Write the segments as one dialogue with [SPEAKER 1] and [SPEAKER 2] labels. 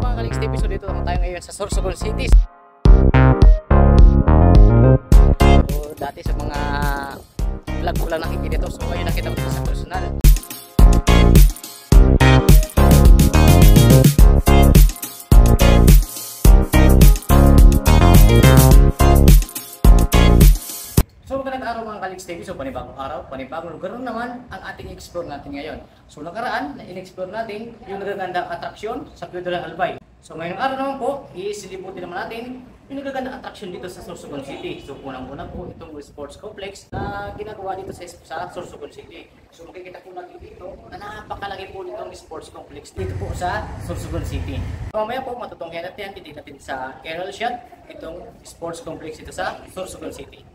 [SPEAKER 1] mga Kalix TV? So dito naman tayo ngayon sa Sorsogon City. So dati sa mga vlog ko lang nakikita ito. So ngayon nakita ko sa personal. So magandang araw mga Kalix TV. So panibagong araw, panibagong lugar naman ang ating explore natin ngayon. So nakaraan, in-explore natin yung nagagandang atraksyon sa Piedra Albay. So ngayong araw naman po, isilibutin naman natin yung nagagandang atraksyon dito sa Sorsogon City. So unang-una po itong sports complex na ginagawa dito sa Sorsogon City. So makikita po natin dito na napakalaki po nitong sports complex dito po sa Sorsogon City. So mamaya po matutunghayan natin, titignan natin sa aerial shot itong sports complex dito sa Sorsogon City.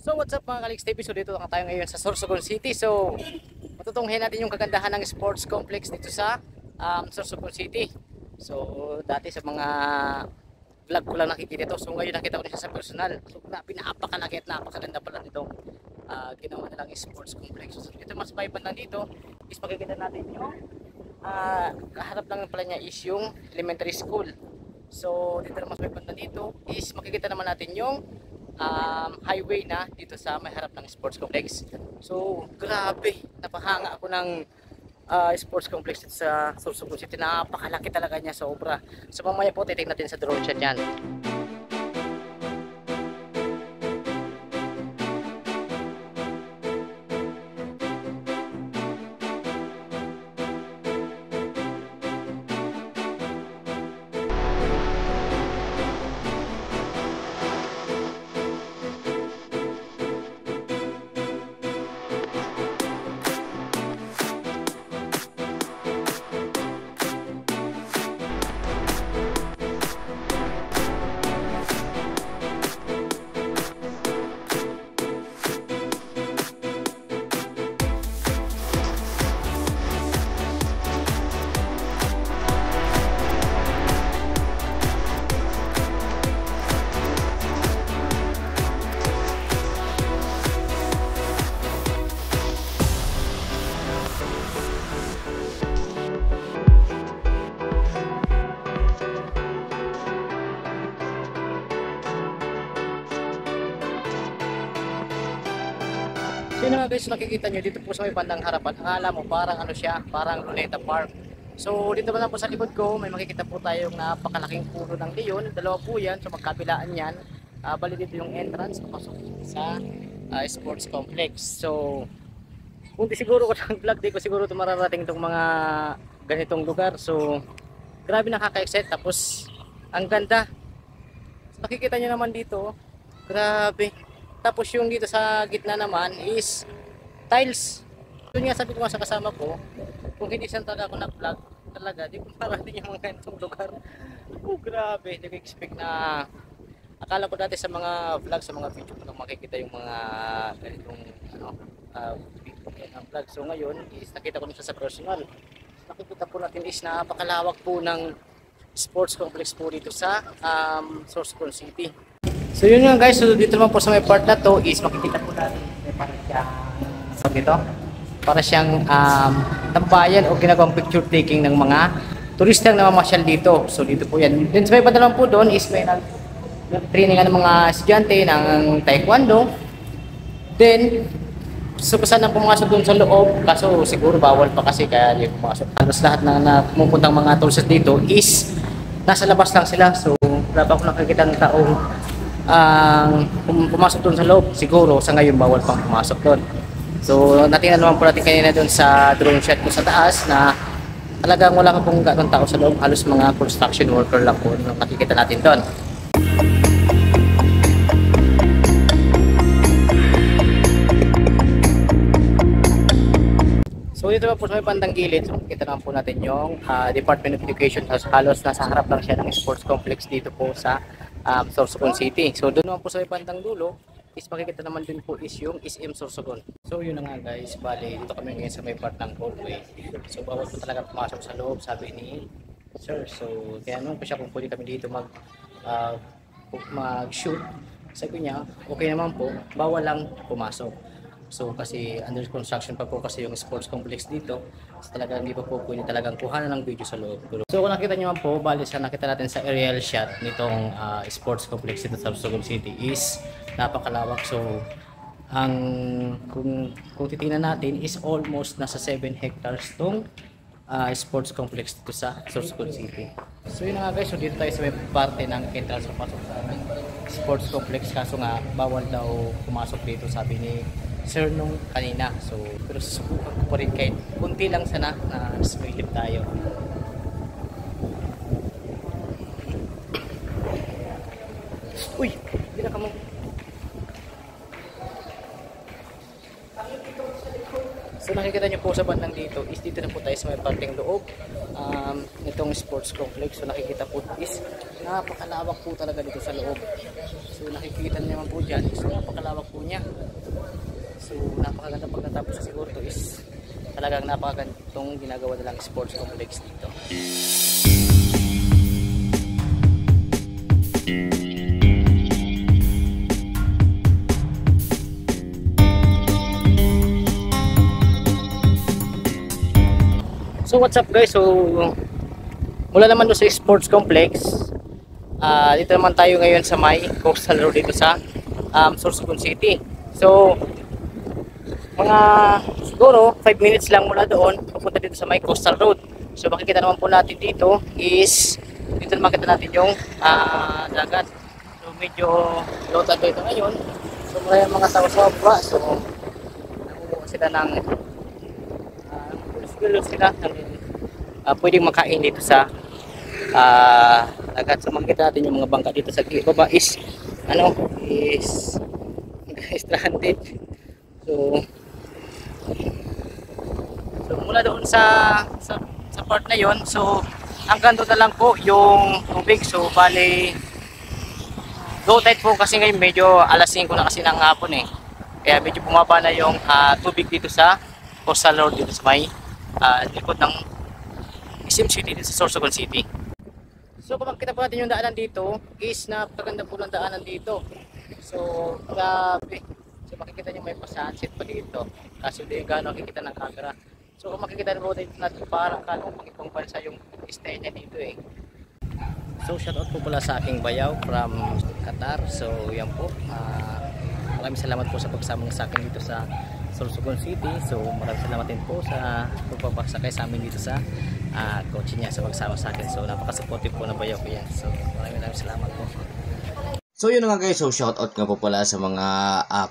[SPEAKER 1] So what's up mga Kalix TV? So dito lang tayo ngayon sa Sorsogon City. So matutunghayan natin yung kagandahan ng sports complex dito sa Sorsogon City. So dati sa mga vlog ko lang nakikita ito. So ngayon nakita ko siya sa personal. So grabe, napakalaki at napakaganda pala nitong ginawa nilang sports complex. So dito mas vibe na dito is makikita natin yung kaharap lang pala niya is yung elementary school. So dito mas vibe na dito is makikita naman natin yung highway na dito sa may harap ng sports complex. So grabe, napahanga ako ng sports complex dito sa Sorsogon City. Napakalaki talaga niya, sobra. So mamaya po titignan natin sa drone shot yan. So yun nga guys, nakikita nyo dito po sa may bandang harapan. Akala mo parang ano siya, parang Luneta Park. So dito naman po sa likod ko, may makikita po tayong napakalaking puno ng leon. Dalawa po yan, so magkabilaan yan. Bali dito yung entrance papasok sa sports complex. So Kung di siguro ko nag-vlog, di ko siguro ito mararating itong mga ganitong lugar. So, grabe nakaka-excite. Tapos, ang ganda. So, nakikita nyo naman dito, grabe. Tapos yung dito sa gitna naman is tiles. Yun nga sabi ko nga sa kasama ko, kung hindi siya talaga ako nag-vlog, talaga, di ko mararating yung mga ganitong lugar. Oh, grabe. Hindi ko expect na, akala ko dati sa mga vlog, sa mga video ko nang makikita yung mga ganitong vlog. So ngayon is nakita ko na siya sa personal. Nakikita po natin is napakalawak po ng sports complex po dito sa Sorsogon City. So yun nga guys, so dito naman po sa may part na to is makikita po natin para siyang tambayan o ginagawang picture taking ng mga turistang namamasyal dito. So dito po yan. Then sa may banda naman po doon is may training ng mga estudyante ng taekwondo. Then so kasi na pumasok doon sa loob, kaso siguro bawal pa kasi kaya hindi pumasok. Halos lahat na pumupuntang mga tourists dito is nasa labas lang sila. So wala pa ako nakikita ng taong pumasok doon sa loob. Siguro sa ngayon bawal pang pumasok doon. So natingnan naman po natin kanina doon sa drone shot ko sa taas na talagang wala pa pong ganong tao sa loob. Halos mga construction worker lang po yung nakikita natin doon. So dito naman po sa may bandang gilid, so makikita naman po natin yung Department of Education. Halos nasa harap lang siya ng sports complex dito po sa Sorsogon City. So doon naman po sa may bandang dulo is makikita naman din po is yung SM Sorsogon. So yun na nga guys, bali dito kami ngayon sa may part ng hallway. So bawal po talaga pumasok sa loob, sabi ni sir. So kaya nung po siya kung pwede kami dito mag-shoot, sabi niya okay naman po, bawal lang pumasok. So kasi under construction pa po kasi yung sports complex dito. So talaga hindi pa po pwede talagang kuhanan ng video sa loob. So kung nakita nyo man po, bali sa nakita natin sa aerial shot nitong sports complex dito sa Sorsogon City is napakalawak. So kung titingnan natin is almost nasa 7 hectares tong sports complex dito sa Sorsogon City. So yun nga guys, so dito tayo sa may parte ng entrance sa pasok sa sports complex, kaso nga bawal daw pumasok dito sabi ni sir nung kanina. So pero susubukan ko pa rin kahit kunti lang sana na smilip tayo. Uy! Hindi na ka mo. So nakikita nyo po sa bandang dito is dito na po tayo sa may parting loob nitong sports complex. So nakikita po is napakalawak po talaga dito sa loob. So nakikita naman po dyan is napakalawak po niya. So napakaganda pag natapos siguro to is talagang napakagandang ginagawa nilang sports complex dito. So what's up guys, so mula naman doon sa sports complex, dito naman tayo ngayon sa may coastal road dito sa Sorsogon City. So mga siguro 5 minutes lang mula doon papunta dito sa may coastal road. So makikita naman po natin dito is dito naman makita natin yung dagat. So medyo low tide dito ngayon. So mula yung mga tao sa baba, so nangunguha sila ng sila pwedeng makain dito sa dagat. So makikita natin yung mga bangka dito sa baba is stranded. So mula doon sa part na yon, so hanggang doon na lang po yung tubig. So bali low tide po kasi ngayon, medyo alas 5 na kasi ng hapon eh, kaya medyo bumaba na yung tubig dito sa coastal road dito sa may likod ng SM City dito sa Sorsogon City. So kung makita po natin yung daanan dito is napakaganda po ng daanan dito. So grabe. So makikita nyo may pa-sunset pa dito, kasi hindi gano'ng makikita ng camera. So kung makikita po natin parang kanong pang-ibang bansa yung stay niya dito eh. So shoutout po pala sa aking bayaw from Qatar. So yan po, maraming salamat po sa pagsama sa akin dito sa Sorsogon City. So maraming salamat din po sa pagpapasakay sa amin dito sa kotse niya, sa pagsama sa akin. So napaka-supportive po na bayaw ko yan. So maraming salamat po.
[SPEAKER 2] So yun na nga guys, so shoutout nga po pala sa mga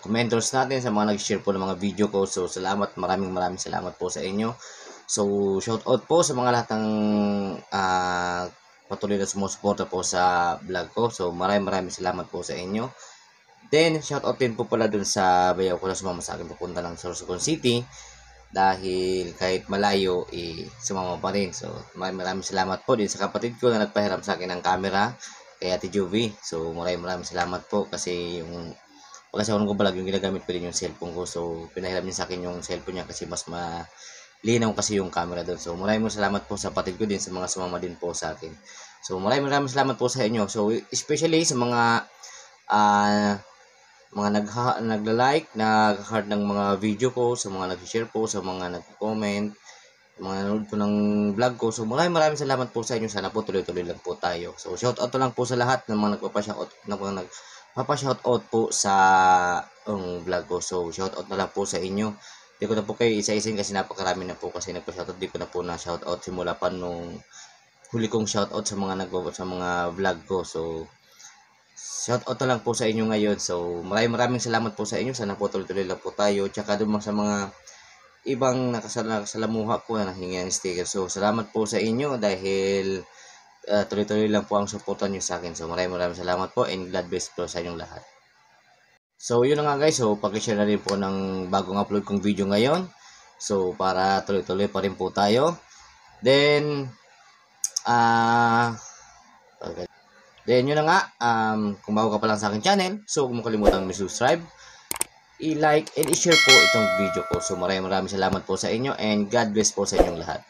[SPEAKER 2] commenters natin, sa mga nag-share po ng mga video ko. So salamat, maraming salamat po sa inyo. So shoutout po sa mga lahat ng patuloy na sumusuporta po sa vlog ko. So maraming salamat po sa inyo. Then shoutout din po pala dun sa bayaw ko na sumama sa akin papunta ng Sorsogon City. Dahil kahit malayo, sumama pa rin. So maraming salamat po din sa kapatid ko na nagpahiram sa akin ng camera, kay Ate Juvie. So maraming salamat po kasi yung pagkasawan ko vlog, yung ginagamit ko din yung cellphone ko. So pinahiram niya sa akin yung cellphone niya kasi mas malinaw kasi yung camera doon. So maraming salamat po sa kapatid ko din, sa mga sumama din po sa akin. So maraming salamat po sa inyo. So especially sa mga nagla-like, nag-heart ng mga video ko, sa mga nag-share po, sa mga nag-comment, mga nanonood po ng vlog ko. So maraming salamat po sa inyo. Sana po tuloy-tuloy lang po tayo. So shoutout to lang po sa lahat ng mga nagpapa-shoutout po sa vlog ko. So shoutout na lang po sa inyo. Hindi ko na po kayo isa-isin kasi napakarami na po kasi nagpa-shoutout. Di ko na po na shoutout simula pa nung huli kong shoutout sa mga vlog ko. So shoutout na lang po sa inyo ngayon. So maraming salamat po sa inyo. Sana po tuloy-tuloy lang po tayo. Tsaka doon sa mga ibang nakasalamuha po na nahingi ng sticker. So salamat po sa inyo dahil tuloy-tuloy lang po ang suporta nyo sa akin. So maraming salamat po and God bless po sa inyong lahat. So yun na nga guys. So pag-share na rin po ng bagong upload kong video ngayon. So para tuloy-tuloy pa rin po tayo. Then Then yun na nga, kung bago ka pa lang sa akin channel, so kung makalimutan mag-subscribe, i-like and i-share po itong video ko. So maraming salamat po sa inyo and God bless po sa inyong lahat.